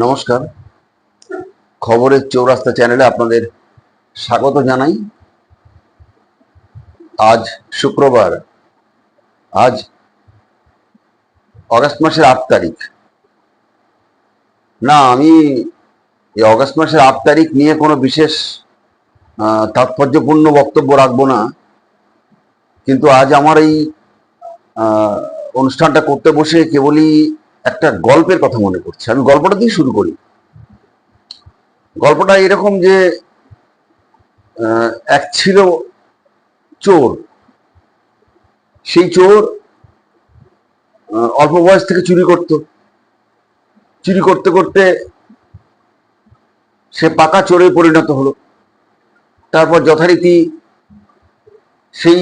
নমস্কার। খবরের চৌরাস্তা চ্যানেলে আপনাদের স্বাগত জানাই। আজ শুক্রবার, আজ অগাস্ট মাসের 8 তারিখ। না, আমি এই অগাস্ট মাসের 8 তারিখ নিয়ে কোনো বিশেষ তাৎপর্যপূর্ণ বক্তব্য রাখবো না, কিন্তু আজ আমার এই অনুষ্ঠানটা করতে বসে কেবলই একটা গল্পের কথা মনে পড়ছে। আমি গল্পটা দিয়ে শুরু করি। গল্পটা এরকম যে এক ছিল চোর। সেই চোর অল্প বয়স থেকে চুরি করতে করতে সে পাকা চোরে পরিণত হলো। তারপর যথারীতি সেই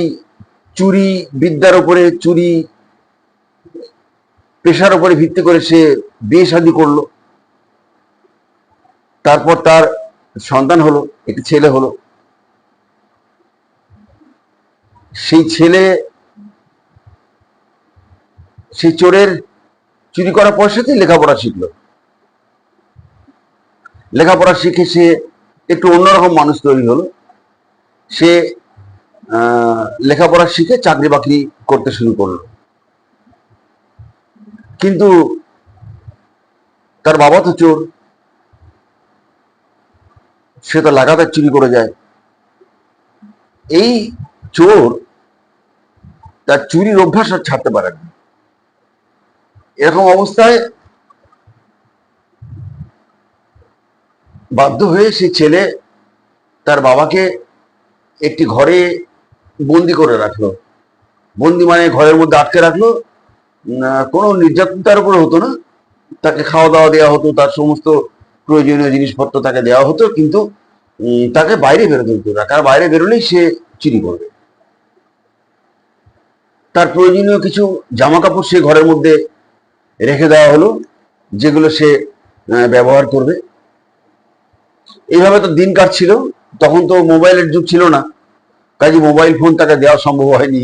চুরি বিদ্যার উপরে, চুরি পেশার উপরে ভিত্তি করে সে বিয়ে শাদী করলো। তারপর তার সন্তান হলো, একটি ছেলে হলো। সেই ছেলে সেই চোরের চুরি করা পয়সাতেই লেখাপড়া শিখলো। লেখাপড়া শিখে সে একটু অন্যরকম মানুষ তৈরি হলো। সে লেখাপড়া শিখে চাকরি বাকরি করতে শুরু করলো। কিন্তু তার বাবা তো চোর, সে তো লাগাতার চুরি করে যায়। এই চোর তার চুরির অভ্যাস আর ছাড়তে পারে না। এরকম অবস্থায় বাধ্য হয়ে সেই ছেলে তার বাবাকে একটি ঘরে বন্দি করে রাখলো। বন্দি মানে ঘরের মধ্যে আটকে রাখলো। কোনো নির্যাতন তার উপরে হতো না। তাকে খাওয়া দাওয়া দেওয়া হতো, তার সমস্ত প্রয়োজনীয় জিনিসপত্র তাকে দেওয়া হতো, কিন্তু তাকে বাইরে বেরোতে হতো না, কারণ বাইরে বেরোলেই সে চুরি করবে। তার প্রয়োজনীয় কিছু জামা কাপড় সে ঘরের মধ্যে রেখে দেওয়া হলো, যেগুলো সে ব্যবহার করবে। এইভাবে তো দিন কাটছিল। তখন তো মোবাইলের যুগ ছিল না, কাজে মোবাইল ফোন তাকে দেওয়া সম্ভব হয়নি।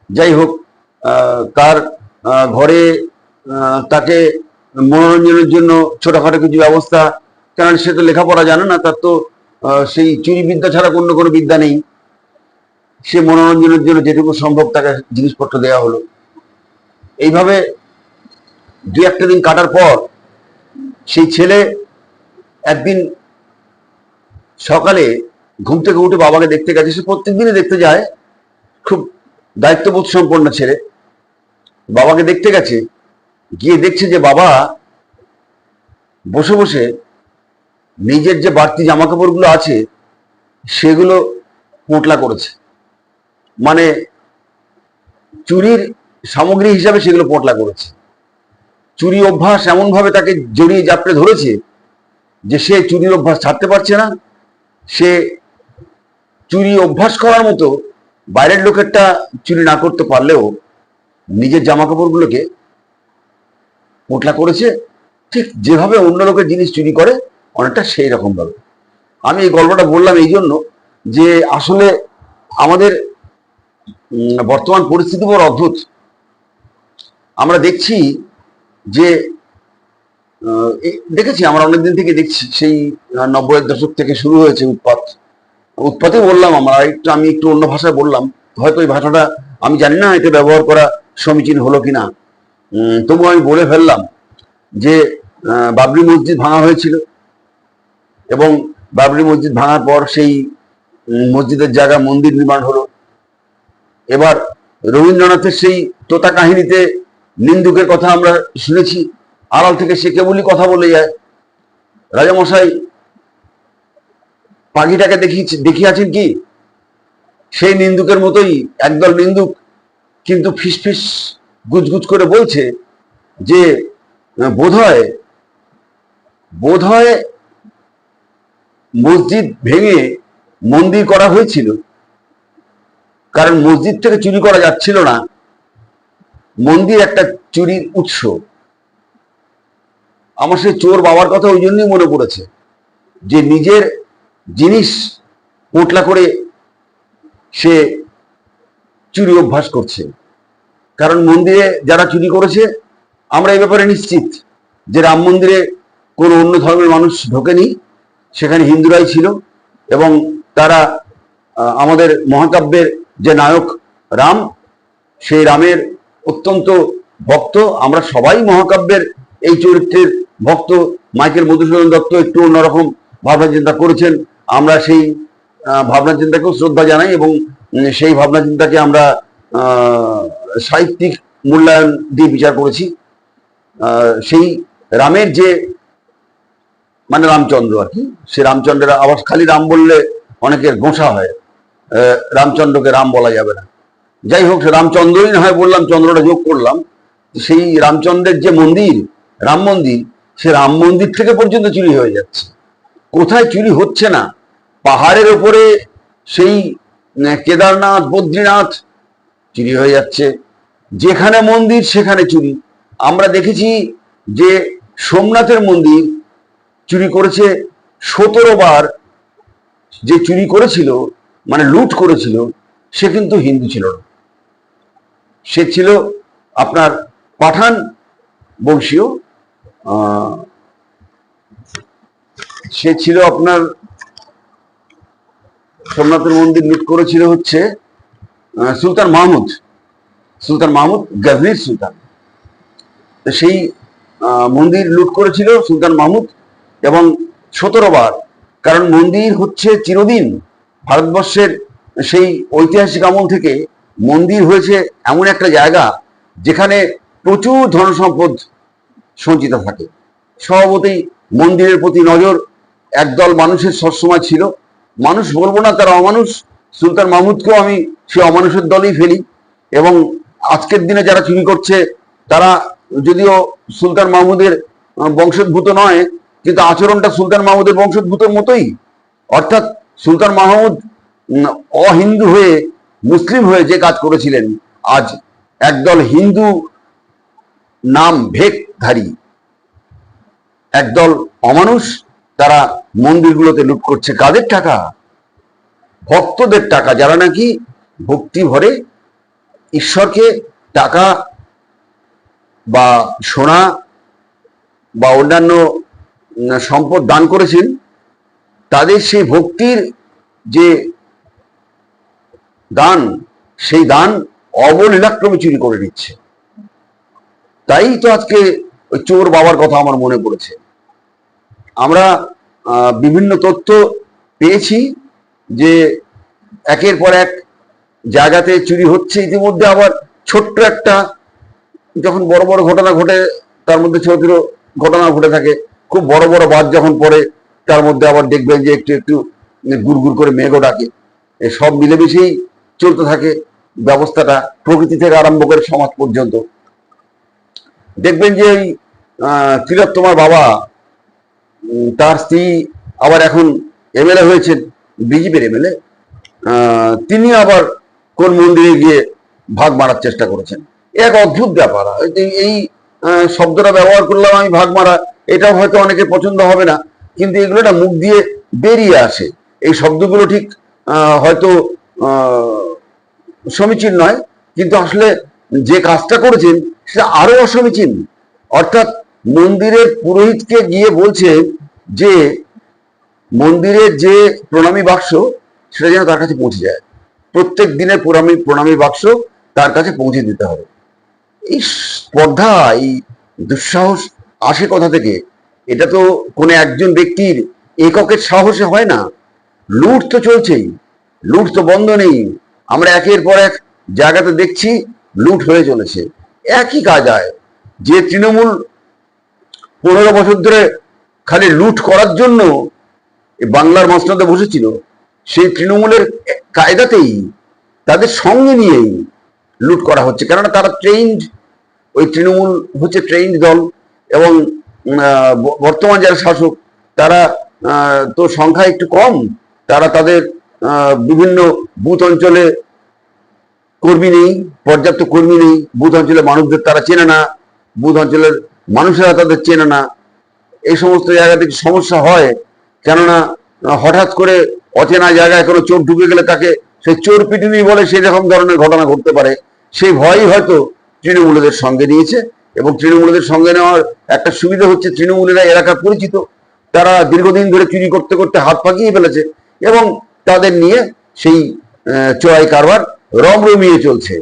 যাই হোক, তার ঘরে তাকে মনোরঞ্জনের জন্য ছোটখাটো কিছু ব্যবস্থা, কারণ সে তো লেখাপড়া জানে না, তার তো সেই চুরি বিদ্যা ছাড়া অন্য কোনো বিদ্যা নেই। সে মনোরঞ্জনের জন্য যেটুকু সম্ভব তাকে জিনিসপত্র দেওয়া হলো। এইভাবে দু একটা দিন কাটার পর সেই ছেলে একদিন সকালে ঘুম থেকে উঠে বাবাকে দেখতে গেছে। সে প্রত্যেকদিনই দেখতে যায়, খুব দায়িত্ববোধ সম্পন্ন ছেলে। বাবাকে দেখতে গেছে, গিয়ে দেখছে যে বাবা বসে বসে নিজের যে বাড়তি জামা কাপড়গুলো আছে সেগুলো পোঁটলা করেছে। মানে চুরির সামগ্রী হিসাবে সেগুলো পোঁটলা করেছে। চুরি অভ্যাস এমনভাবে তাকে জড়িয়ে জাপটে ধরেছে যে সে চুরির অভ্যাস ছাড়তে পারছে না। সে চুরি অভ্যাস করার মতো বাইরের লোকেরটা চুরি না করতে পারলেও নিজের জামা কাপড়গুলোকে পোঁটলা করেছে, ঠিক যেভাবে অন্য লোকের জিনিস চুরি করে, অনেকটা সেই রকম ভাবে। আমি এই গল্পটা বললাম এই জন্য যে আসলে আমাদের বর্তমান পরিস্থিতি বড় অদ্ভুত। আমরা দেখছি যে দেখেছি, আমরা অনেকদিন থেকে দেখছি, সেই 90-এর দশক থেকে শুরু হয়েছে উৎপাতই বললাম আমরা, আমি একটু অন্য ভাষায় বললাম, হয়তো এই ভাষাটা আমি জানি না এটা ব্যবহার করা সমীচীন হলো কিনা, তবু আমি বলে ফেললাম যে বাবরি মসজিদ ভাঙা হয়েছিল, এবং বাবরি মসজিদ ভাঙার পর সেই মসজিদের জায়গা মন্দির নির্মাণ হলো। এবার রবীন্দ্রনাথের সেই তোতা কাহিনীতে নিন্দুকের কথা আমরা শুনেছি, আড়াল থেকে সে কেবলই কথা বলে যায়। রাজামশাই পাখিটাকে দেখিয়াছেন কি? সেই নিন্দুকের মতোই একদল নিন্দুক, কিন্তু ফিসফিস গুজগুজ করে বলছে যে বোধহয় মসজিদ ভেঙে মন্দির করা হয়েছিল, কারণ মসজিদ থেকে চুরি করা যাচ্ছিল না, মন্দির একটা চুরির উৎস। আমার সেই চোর বাবার কথা ওই জন্যই মনে পড়েছে, যে নিজের জিনিস পোঁটলা করে সে চুরি অভ্যাস করছে। কারণ মন্দিরে যারা চুরি করেছে, আমরা এই ব্যাপারে নিশ্চিত যে রাম মন্দিরে কোনো অন্য ধর্মের মানুষ ঢোকেনি, সেখানে হিন্দুরাই ছিল। এবং তারা আমাদের মহাকাব্যের যে নায়ক রাম, সেই রামের অত্যন্ত ভক্ত। আমরা সবাই মহাকাব্যের এই চরিত্রের ভক্ত। মাইকেল মধুসূদন দত্ত একটু অন্যরকম ভাবনা চিন্তা করেছেন, আমরা সেই ভাবনা চিন্তাকেও শ্রদ্ধা জানাই এবং সেই ভাবনা চিন্তাকে আমরা সাহিত্যিক মূল্যায়ন দিয়ে বিচার করেছি। সেই রামের যে মানে রামচন্দ্র আর কি, সে রামচন্দ্রের আবার খালি রাম বললে অনেকের গোঁসা হয়, রামচন্দ্রকে রাম বলা যাবে না। যাই হোক, সে রামচন্দ্রই না হয় বললাম, চন্দ্রটা যোগ করলাম। সেই রামচন্দ্রের যে মন্দির, রাম মন্দির, সে রাম মন্দির থেকে পর্যন্ত চুরি হয়ে যাচ্ছে। কোথায় চুরি হচ্ছে না? পাহাড়ের ওপরে সেই কেদারনাথ, বদ্রীনাথ চুরি হয়ে যাচ্ছে, যেখানে মন্দির সেখানে চুরি। আমরা দেখেছি যে সোমনাথের মন্দির চুরি করেছে 17 বার। যে চুরি করেছিল মানে লুট করেছিল, সে কিন্তু হিন্দু ছিল না, সে ছিল আপনার পাঠান বংশীয়। সে ছিল আপনার সোমনাথের মন্দির লুট করেছিল হচ্ছে সুলতান মাহমুদ, সুলতান মাহমুদ গজনির সুলতান। সেই মন্দির লুট করেছিল সুলতান মাহমুদ এবং 17 বার। কারণ মন্দির হচ্ছে চিরদিন ভারতবর্ষের সেই ঐতিহাসিক আমল থেকে মন্দির হয়েছে এমন একটা জায়গা যেখানে প্রচুর ধনসম্পদ সঞ্চিত থাকে। স্বভাবতই মন্দিরের প্রতি নজর একদল মানুষের সবসময় ছিল। মানুষ বলবো না, তারা অমানুষ। সুলতান মাহমুদকেও আমি সে অমানুষের দলেই ফেলি। এবং আজকের দিনে যারা চুরি করছে, তারা যদিও সুলতান মাহমুদের বংশোদ্ভূত নয়, কিন্তু আচরণটা সুলতান মাহমুদের বংশোদ্ভূতের মতোই। অর্থাৎ সুলতান মাহমুদ অহিন্দু হয়ে মুসলিম হয়ে যে কাজ করেছিলেন, আজ একদল হিন্দু নাম ভেকধারী একদল অমানুষ, তারা মন্দিরগুলোতে লুট করছে। কাদের টাকা? ভক্তদের টাকা, যারা নাকি ভক্তি ভরে ঈশ্বরকে টাকা বা সোনা বা অন্যান্য সম্পদ দান করেছেন। তাদের সেই ভক্তির যে দান, সেই দান অবলীলাক্রমে চুরি করে নিচ্ছে। তাই তো আজকে ওই চোর বাবার কথা আমার মনে পড়েছে। আমরা বিভিন্ন তথ্য পেয়েছি যে একের পর এক জায়গাতে চুরি হচ্ছে। ইতিমধ্যে আবার ছোট্ট একটা, যখন বড় বড় ঘটনা ঘটে তার মধ্যে ছোট ছোট ঘটনা ঘটে থাকে। খুব বড় বড় বাদ যখন পড়ে, তার মধ্যে আবার দেখবেন যে একটু একটু গুড়গুড় করে মেঘও ডাকে। সব মিলেমিশেই চলতে থাকে ব্যবস্থাটা, প্রকৃতি থেকে আরম্ভ করে সমাজ পর্যন্ত। দেখবেন যে ওই তিলোত্তমার বাবা, তার স্ত্রী আবার এখন এমএলএ হয়েছেন, বিজেপির এমএলএ। তিনি আবার কোন মন্দিরে গিয়ে ভাগ মারার চেষ্টা করেছেন। এক অদ্ভুত ব্যাপার। এই শব্দটা ব্যবহার করলাম আমি, ভাগ মারা, এটাও হয়তো অনেকে পছন্দ হবে না, কিন্তু এগুলো না মুখ দিয়ে বেরিয়ে আসে। এই শব্দগুলো ঠিক হয়তো সমীচীন নয়, কিন্তু আসলে যে কাজটা করেছেন সেটা আরো অসমীচীন। অর্থাৎ মন্দিরের পুরোহিতকে গিয়ে বলছে যে মন্দিরের যে প্রণামী বাক্স, সেটা যেন তার কাছে পৌঁছে যায়। প্রত্যেক দিনের প্রণামী বাক্স তার কাছে পৌঁছে দিতে হবে। এই স্পর্ধা, এই দুঃসাহস আসে কোথা থেকে? এটা তো কোনো একজন ব্যক্তির এককের সাহসে হয় না। লুট তো চলছেই, লুট তো বন্ধ নেই। আমরা একের পর এক জায়গাতে দেখছি লুট হয়ে চলেছে। একই কাজ হয়। যে তৃণমূল 15 বছর ধরে খালি লুট করার জন্য বাংলার মসনদে বসেছিল, সেই তৃণমূলের কায়দাতেই তাদের সঙ্গে নিয়েই লুট করা হচ্ছে। কেননা তারা ট্রেইনড, ওই তৃণমূল হচ্ছে ট্রেইনড দল। এবং বর্তমান যারা শাসক, তারা তো সংখ্যা একটু কম। তারা তাদের বিভিন্ন বুথ অঞ্চলে কর্মী নেই, পর্যাপ্ত কর্মী নেই। বুথ অঞ্চলের মানুষদের তারা চেনে না, বুথ অঞ্চলের মানুষেরা তাদের চেনে না। এই সমস্ত জায়গা থেকে সমস্যা হয়। কেননা হঠাৎ করে অচেনা জায়গায় কোনো চোর ঢুকে গেলে তাকে সেই চোর পিটুনি বলে, সেই রকম ধরনের ঘটনা ঘটতে পারে। সেই ভয়ই হয়তো তৃণমূলদের সঙ্গে নিয়েছে এবং তৃণমূলের সঙ্গে নেওয়ার একটা সুবিধা হচ্ছে তৃণমূলেরা এলাকা পরিচিত, তারা দীর্ঘদিন ধরে চুরি করতে করতে হাত পাকিয়ে ফেলেছে এবং তাদের নিয়ে সেই চোরাই কারবার রমরমিয়ে চলছে।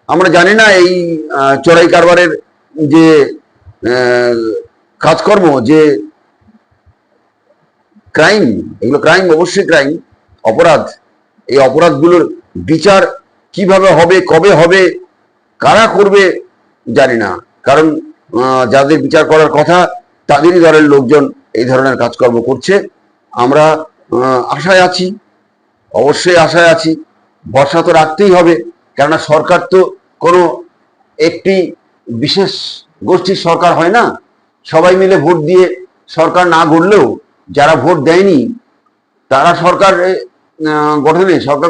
আমরা জানি না এই চোরাই কারবারের যে কাজকর্ম, যে ক্রাইম, এগুলো ক্রাইম, অবশ্যই ক্রাইম, অপরাধ। এই অপরাধগুলোর বিচার কিভাবে হবে, কবে হবে, কারা করবে জানি না, কারণ যাদের বিচার করার কথা তাদেরই দলের লোকজন এই ধরনের কাজকর্ম করছে। আমরা আশায় আছি, অবশ্যই আশায় আছি। ভরসা তো রাখতেই হবে, কেননা সরকার তো কোনো একটি বিশেষ গোষ্ঠীর সরকার হয় না। সবাই মিলে ভোট দিয়ে সরকার না গড়লেও যারা ভোট দেয়নি তারা সরকার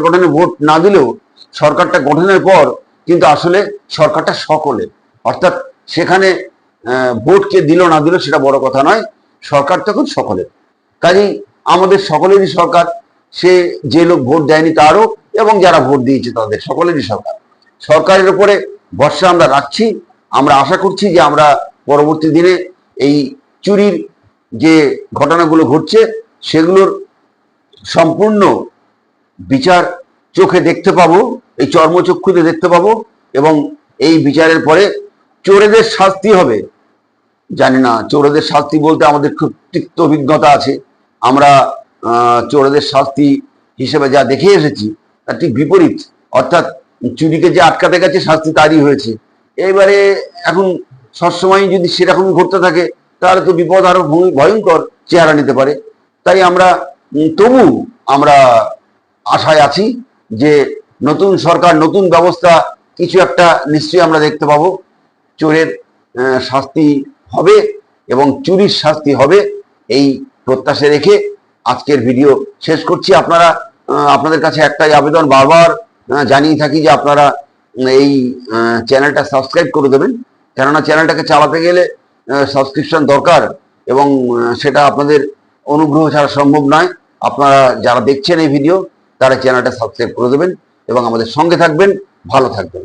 গঠনে ভোট না দিলেও সরকারটা গঠনের পর কিন্তু আসলে সরকারটা সকলের, অর্থাৎ সেখানে ভোট কে দিল না দিল সেটা বড় কথা নয়, সরকার তখন সকলের। কাজেই আমাদের সকলেরই সরকার, সে যে লোক ভোট দেয়নি তারও এবং যারা ভোট দিয়েছে তাদের সকলেরই সরকার। সরকারের উপরে ভরসা আমরা রাখছি। আমরা আশা করছি যে আমরা পরবর্তী দিনে এই চুরির যে ঘটনাগুলো ঘটছে সেগুলোর সম্পূর্ণ বিচার চোখে দেখতে পাবো, এই চর্মচক্ষুতে দেখতে পাবো, এবং এই বিচারের পরে চোরেদের শাস্তি হবে। জানি না, চোরেদের শাস্তি বলতে আমাদের খুব তিক্ত অভিজ্ঞতা আছে। আমরা চোরেদের শাস্তি হিসেবে যা দেখে এসেছি তার ঠিক বিপরীত, অর্থাৎ চুরিকে যে আটকাতে গেছে শাস্তি তারই হয়েছে। এবারে এখন সবসময় যদি সেরকমই ঘটতে থাকে তাহলে তো বিপদ আরো ভয়ঙ্কর চেহারা নিতে পারে। তাই আমরা তবু আমরা আশায় আছি যে নতুন সরকার, নতুন ব্যবস্থা, কিছু একটা নিশ্চয়ই আমরা দেখতে পাবো। চোরের শাস্তি হবে এবং চুরির শাস্তি হবে, এই প্রত্যাশা রেখে আজকের ভিডিও শেষ করছি। আপনাদের কাছে একটাই আবেদন, বারবার জানিয়ে থাকি যে আপনারা এই চ্যানেলটা সাবস্ক্রাইব করে দেবেন, কেননা চ্যানেলটাকে চালাতে গেলে সাবস্ক্রিপশন দরকার এবং সেটা আপনাদের অনুগ্রহ ছাড়া সম্ভব নয়। আপনারা যারা দেখছেন এই ভিডিও তারা চ্যানেলটা সাবস্ক্রাইব করে দেবেন এবং আমাদের সঙ্গে থাকবেন, ভালো থাকবেন।